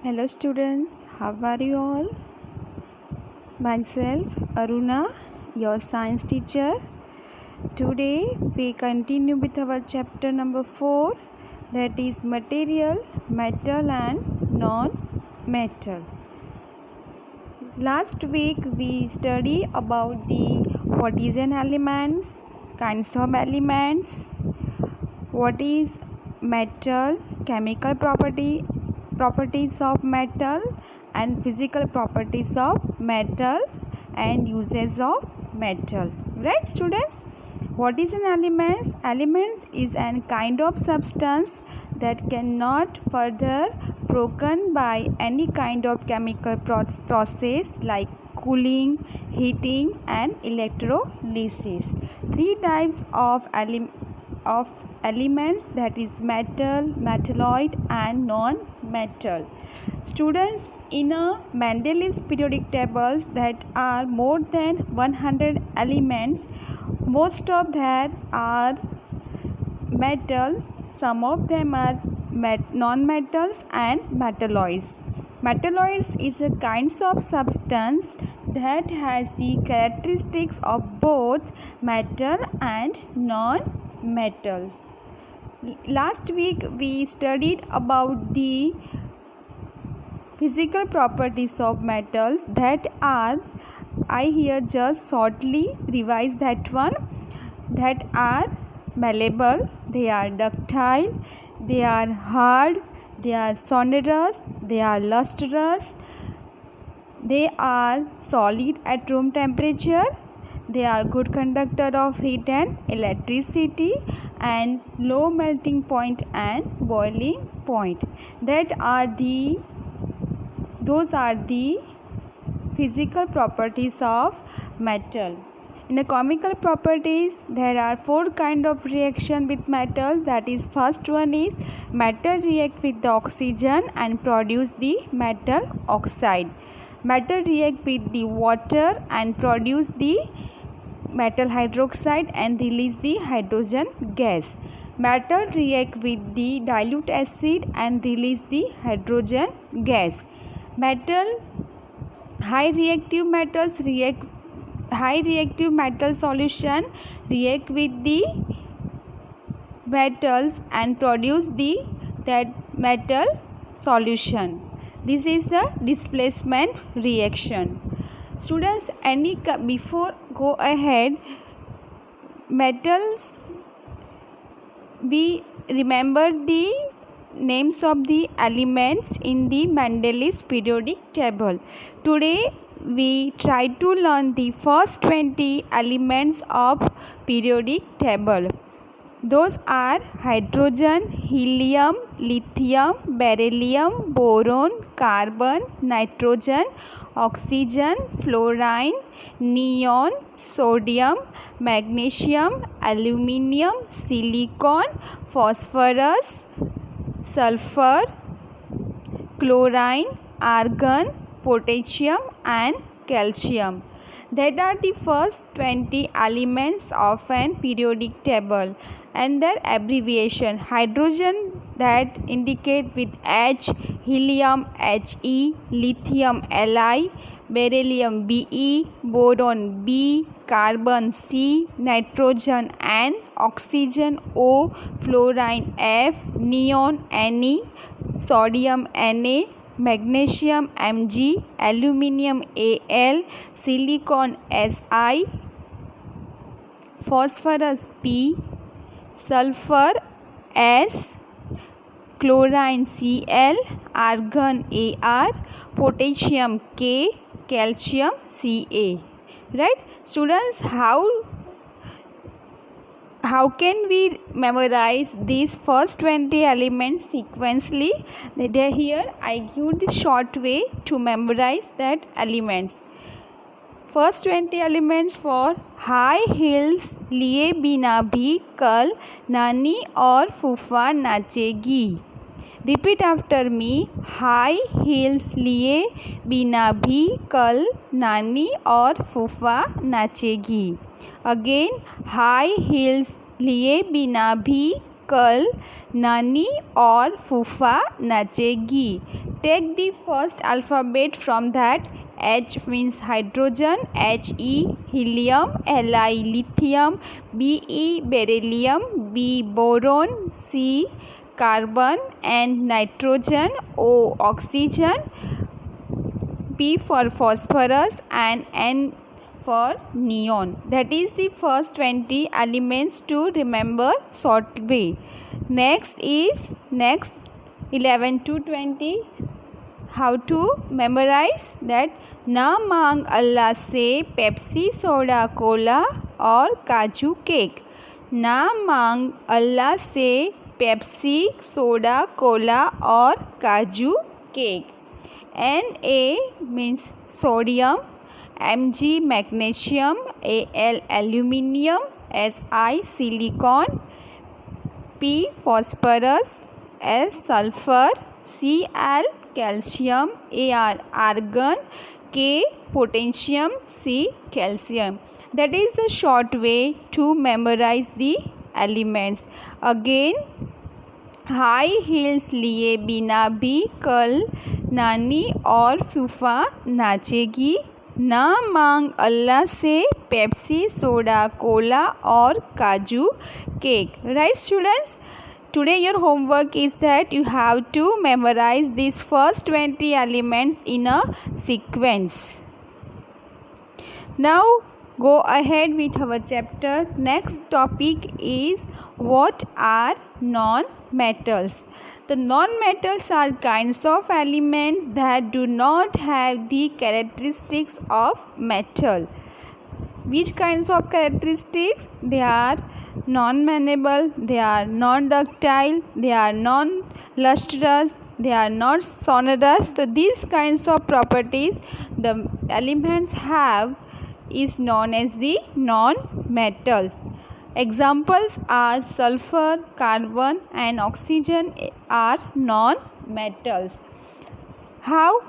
Hello students, how are you all? Myself Aruna, your science teacher. Today we continue with our chapter number 4, that is material, metal and non-metal. Last week we studied about the what is an elements, kinds of elements, what is metal, chemical properties of metal and physical properties of metal and uses of metal. Right students? What is an element? Elements is an kind of substance that cannot further broken by any kind of chemical process like cooling, heating and electrolysis. Three types of elements, that is metal, metalloid and non-metal. Students, in a Mendeleev's periodic tables that are more than 100 elements. Most of that are metals, some of them are non-metals and metalloids. Metalloids is a kind of substance that has the characteristics of both metal and non-metals. Last week we studied about the physical properties of metals that are, I here just shortly revise that one, that are malleable, they are ductile, they are hard, they are sonorous, they are lustrous, they are solid at room temperature, they are good conductor of heat and electricity, and low melting point and boiling point. Those are the physical properties of metal. In the chemical properties, there are 4 kind of reaction with metals. That is, first one is metal react with the oxygen and produce the metal oxide. Metal react with the water and produce the metal hydroxide and release the hydrogen gas. Metal react with the dilute acid and release the hydrogen gas. High reactive metal solution react with the metals and produce that metal solution. This is the displacement reaction. Students, before go ahead, metals, we remember the names of the elements in the Mendeleev's periodic table. Today we try to learn the first 20 elements of periodic table. Those are hydrogen, helium, lithium, beryllium, boron, carbon, nitrogen, oxygen, fluorine, neon, sodium, magnesium, aluminium, silicon, phosphorus, sulfur, chlorine, argon, potassium and calcium. That are the first 20 elements of an periodic table and their abbreviation. Hydrogen, that indicate with H, helium He, lithium Li, beryllium Be, boron B, carbon C, nitrogen N, oxygen O, fluorine F, neon Ne, sodium Na, magnesium Mg, aluminium Al, silicon Si, phosphorus P, sulfur S, chlorine Cl, argon Ar, potassium K, calcium Ca. Right? Students, how can we memorize these first 20 elements sequentially? Here I give the short way to memorize that elements. First 20 elements for high heels लिए बिना भी कल नानी और फूफा नाचेगी. Repeat after me. High heels लिए बिना भी कल नानी और फूफा नाचेगी. Again, high heels लिए बिना भी कल नानी और फूफा नाचेगी. Take the first alphabet from that. H means hydrogen, He helium, Li lithium, Be beryllium, B boron, C carbon and nitrogen, O oxygen, P for phosphorus and N for neon. That is the first 20 elements to remember short way. Next 11 to 20. How to memorize that? ना मांग अल्लाह से Pepsi soda Cola और काजू cake. ना मांग अल्लाह से Pepsi soda Cola और काजू cake. Na means sodium, Mg magnesium, Al aluminium, Si silicon, P phosphorus, S sulfur, Cl calcium, Ar argon, K potassium, C calcium. That is the short way to memorize the elements. Again, high heels लिए बिना भी कल नानी और फूफा नाचेगी. ना मांग अल्लाह से पेप्सी सोडा कोला और काजू cake. Right students? Today your homework is that you have to memorize these first 20 elements in a sequence. Now go ahead with our chapter. Next topic is what are non-metals. The non-metals are kinds of elements that do not have the characteristics of metal. Which kinds of characteristics? They are non-malleable, they are non-ductile, they are non-lustrous, they are not sonorous. So these kinds of properties the elements have is known as the non-metals. Examples are sulfur, carbon and oxygen are non-metals. How?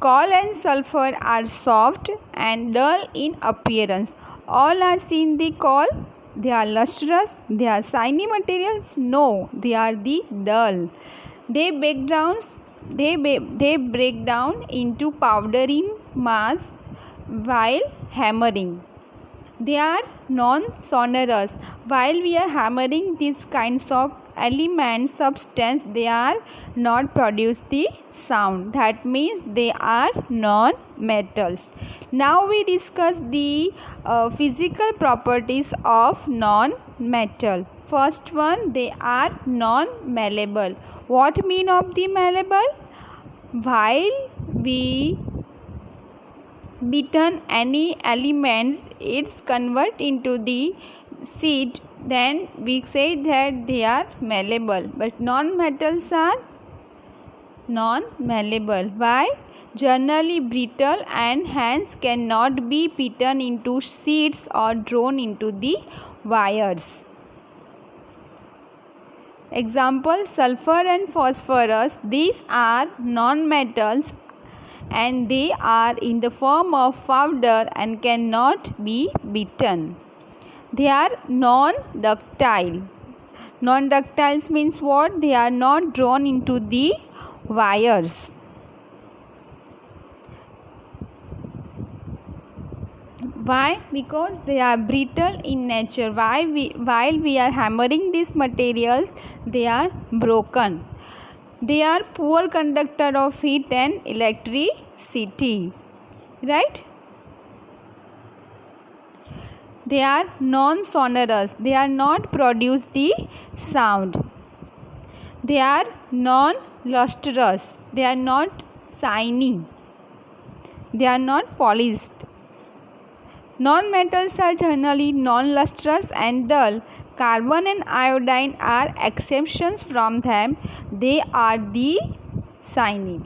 Coal and sulfur are soft and dull in appearance. All are seen the coal. They are lustrous. They are shiny materials. No, they are the dull. They break down into powder in mass while hammering. They are non-sonorous. While we are hammering these kinds of elements, substance, they are not produce the sound. That means they are non-metals. Now we discuss the physical properties of non-metal. First one, they are non-malleable. What mean of the malleable? While we beaten any elements, it's convert into the sheet, then we say that they are malleable. But non-metals are non-malleable. Why? Generally brittle and hence cannot be beaten into sheets or drawn into the wires. Example, sulfur and phosphorus. These are non-metals and they are in the form of powder and cannot be beaten. They are non-ductile. Non-ductiles means what? They are not drawn into the wires. Why? Because they are brittle in nature. While we are hammering these materials, they are broken. They are poor conductor of heat and electricity. Right? They are non-sonorous. They are not produce the sound. They are non-lustrous. They are not shiny. They are not polished. Non-metals are generally non-lustrous and dull. Carbon and iodine are exceptions from them. They are the shiny.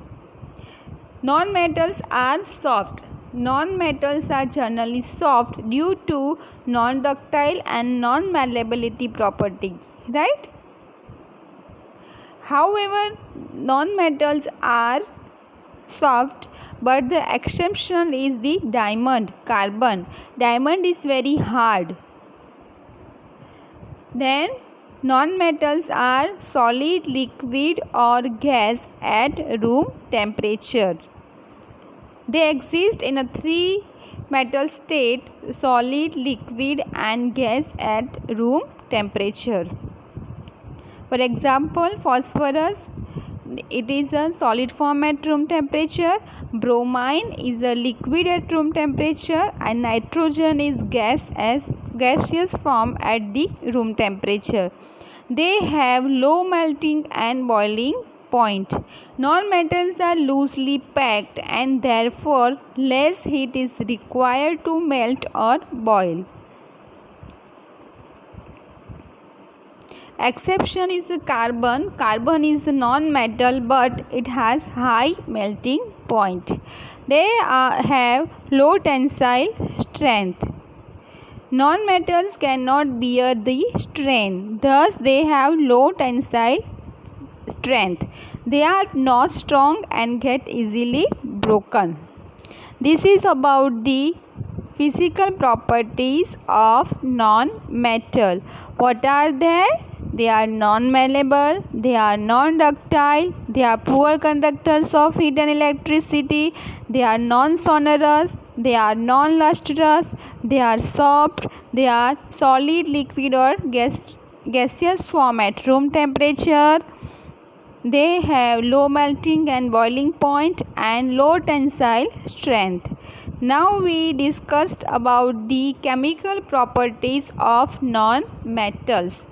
Non-metals are soft. Non-metals are generally soft due to non-ductile and non-malleability property. Right? However, non-metals are soft, but the exception is the diamond, carbon. Diamond is very hard. Then Non-metals are solid, liquid or gas at room temperature. They exist in a three metal state: solid, liquid and gas at room temperature. For example, phosphorus, it is a solid form at room temperature, bromine is a liquid at room temperature, and nitrogen is gaseous form at the room temperature. They have low melting and boiling point. Non-metals are loosely packed and therefore less heat is required to melt or boil. Exception is carbon. Carbon is a non-metal but it has high melting point. They have low tensile strength. Non-metals cannot bear the strain, thus they have low tensile strength. They are not strong and get easily broken. This is about the physical properties of non-metal. What are they? They are non-malleable, they are non-ductile, they are poor conductors of heat and electricity, they are non-sonorous, they are non-lustrous, they are soft, they are solid, liquid or gaseous form at room temperature. They have low melting and boiling point and low tensile strength. Now we discussed about the chemical properties of non-metals.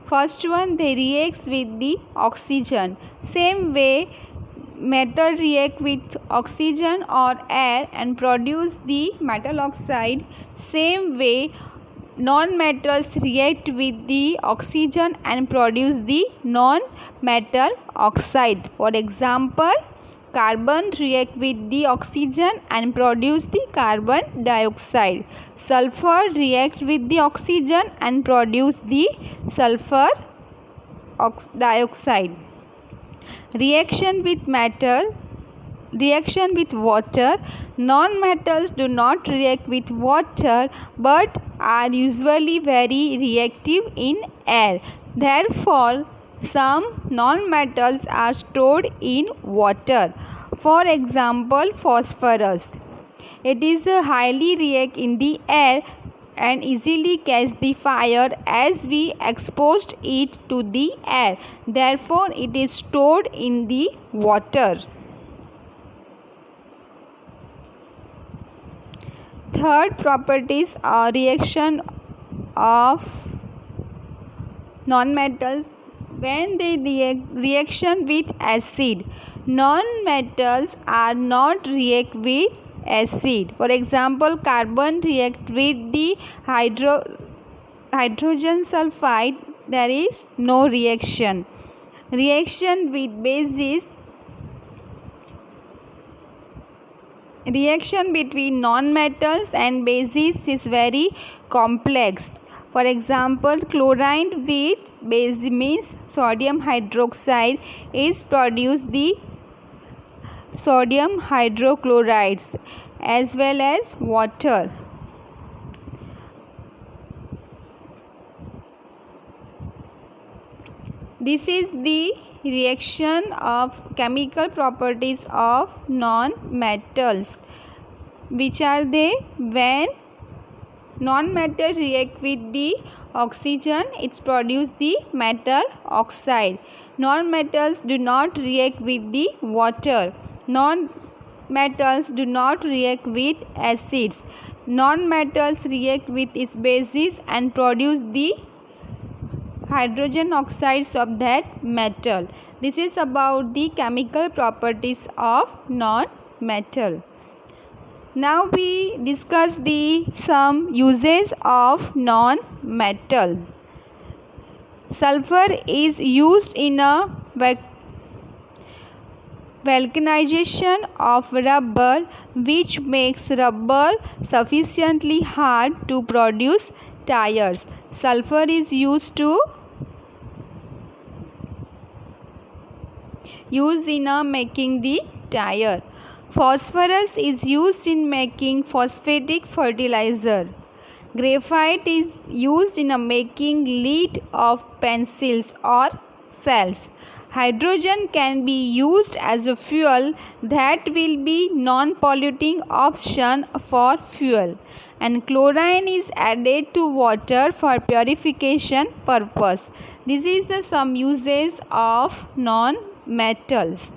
First one, they react with the oxygen. Same way metal react with oxygen or air and produce the metal oxide. Same way non-metals react with the oxygen and produce the non-metal oxide. For example, carbon react with the oxygen and produce the carbon dioxide. Sulfur react with the oxygen and produce the sulfur dioxide. Reaction with water. Non-metals do not react with water but are usually very reactive in air. Therefore, some non-metals are stored in water. For example, phosphorus. It is highly react in the air and easily catch the fire as we exposed it to the air. Therefore, it is stored in the water. Third properties are reaction of non-metals when they reaction with acid. Non-metals are not react with acid. For example, carbon react with the hydrogen sulfide. There is no reaction. Reaction with bases. Reaction between non-metals and bases is very complex. For example, chlorine with base means sodium hydroxide is produced the sodium hydrochlorides as well as water. This is the reaction of chemical properties of non-metals. Which are they? When non-metal react with the oxygen, it produces the metal oxide. Non-metals do not react with the water. Non-metals do not react with acids. Non-metals react with its bases and produce the hydrogen oxides of that metal. This is about the chemical properties of non-metal. Now we discuss some uses of non-metal. Sulfur is used in a vulcanization of rubber, which makes rubber sufficiently hard to produce tires. Sulfur is used in making the tire. Phosphorus is used in making phosphatic fertilizer. Graphite is used in making lead of pencils or cells. Hydrogen can be used as a fuel that will be non-polluting option for fuel, and chlorine is added to water for purification purpose. This is the some uses of non-metals.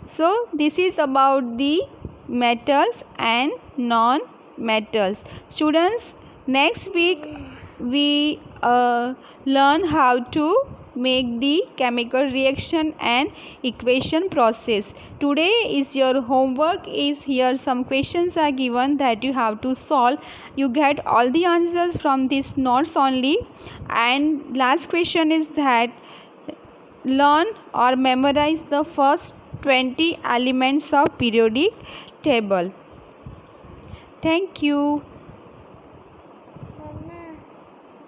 So this is about the metals and non-metals. Students, next week we learn how to make the chemical reaction and equation process. Today is your homework is here. Some questions are given that you have to solve. You get all the answers from these notes only. And last question is that learn or memorize the first 20 elements of periodic table. Thank you.